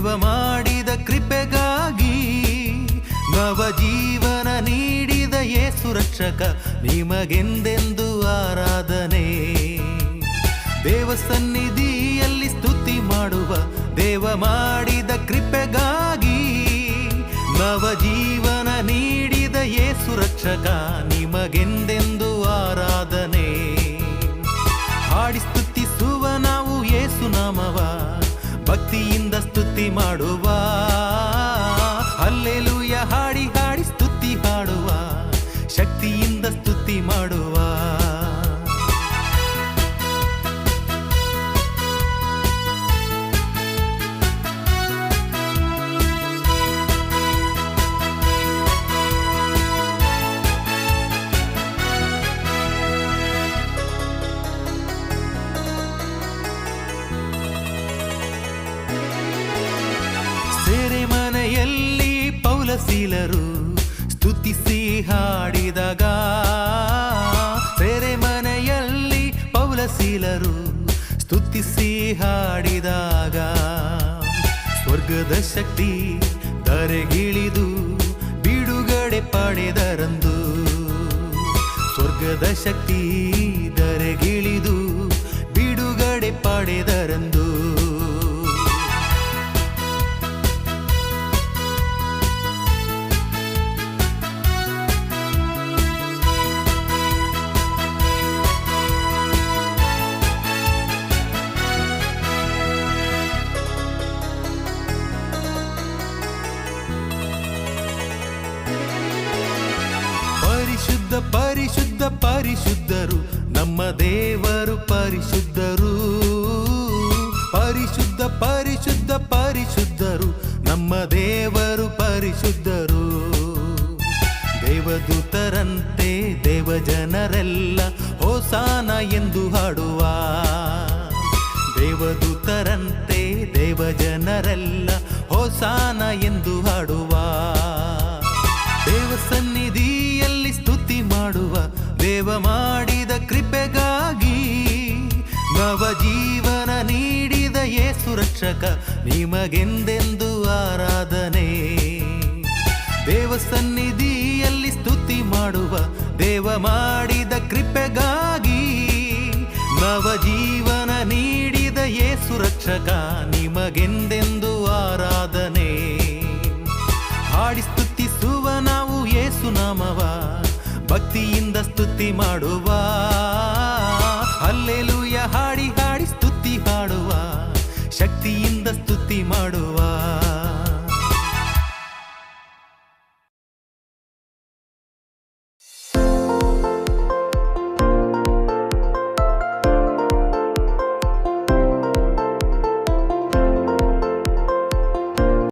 ದೇವ ಮಾಡಿದ ಕೃಪೆಗಾಗಿ ನವ ಜೀವನ ನೀಡಿದ ಯೇಸು ರಕ್ಷಕ, ನಿಮಗೆಂದೆಂದು ಆರಾಧನೆ. ದೇವ ಸನ್ನಿಧಿಯಲ್ಲಿ ಸ್ತುತಿ ಮಾಡುವ, ದೇವ ಮಾಡಿದ ಕೃಪೆಗಾಗಿ ನವ ಜೀವನ ನೀಡಿದ ಯೇಸು ರಕ್ಷಕ, ನಿಮಗೆಂದೆಂದು ಆರಾಧನೆ. ಹಾಡಿ ಸ್ತುತಿಸುವ ನಾವು ಯೇಸು ನಾಮವ, ಭಕ್ತಿಯಿಂದ ಸ್ತುತಿ ಮಾಡುವ. ಹಲ್ಲೆಲೂಯ ಹಾಡಿ ಹಾಡಿ ಸ್ತುತಿ ಹಾಡುವ, ಶಕ್ತಿಯಿಂದ ಸ್ತುತಿ ಮಾಡುವ. ಸೆರೆಮನೆಯಲ್ಲಿ ಪೌಲಸೀಲರು ಸ್ತುತಿಸಿ ಹಾಡಿದಾಗ, ಸೆರೆಮನೆಯಲ್ಲಿ ಪೌಲಸೀಲರು ಸ್ತುತಿಸಿ ಹಾಡಿದಾಗ, ಸ್ವರ್ಗದ ಶಕ್ತಿ ಧರೆಗಿಳಿದು ಬಿಡುಗಡೆ ಪಡೆದರಂದು. ಸ್ವರ್ಗದ ಶಕ್ತಿ ಧರೆಗಿಳಿದು ಬಿಡುಗಡೆ ಪಡೆದರಂದು. ಪರಿಶುದ್ಧ ಪರಿಶುದ್ಧ ಪರಿಶುದ್ಧರು ನಮ್ಮ ದೇವರು ಪರಿಶುದ್ಧರು. ಪರಿಶುದ್ಧ ಪರಿಶುದ್ಧ ಪರಿಶುದ್ಧರು ನಮ್ಮ ದೇವರು ಪರಿಶುದ್ಧರು. ದೇವದೂತರಂತೆ ದೇವಜನರೆಲ್ಲ ಹೋಸಾನ ಎಂದು ಹಾಡುವ. ದೇವದೂತರಂತೆ ದೇವಜನರೆಲ್ಲ ಹೋಸಾನ ಎಂದು ಹಾಡುವ. ದೇವ ಸನ್ನಿಧಿಯಲ್ಲಿ ಸ್ತುತಿ ಮಾಡುವ, ದೇವ ಮಾಡಿದ ಕೃಪೆಗಾಗಿ ನವ ಜೀವನ ನೀಡಿದ ಯೇಸು ರಕ್ಷಕ, ನಿಮಗೆಂದೆಂದು ಆರಾಧನೆ. ದೇವ ಸನ್ನಿಧಿಯಲ್ಲಿ ಸ್ತುತಿ ಮಾಡುವ, ದೇವ ಮಾಡಿದ ಕೃಪೆಗಾಗಿ ನವ ಜೀವನ ನೀಡಿದ ಯೇಸು ರಕ್ಷಕ, ನಿಮಗೆಂದೆಂದು ಆರಾಧನೆ. ಹಾಡಿ ಸ್ತುತಿಸುವ ನಾವು ಯೇಸು ನಾಮವ, ಭಕ್ತಿಯಿಂದ ಸ್ತುತಿ ಮಾಡುವ. ಹಲ್ಲೆಲೂಯ ಹಾಡಿ ಹಾಡಿ ಸ್ತುತಿ ಹಾಡುವ, ಶಕ್ತಿಯಿಂದ ಸ್ತುತಿ ಮಾಡುವ.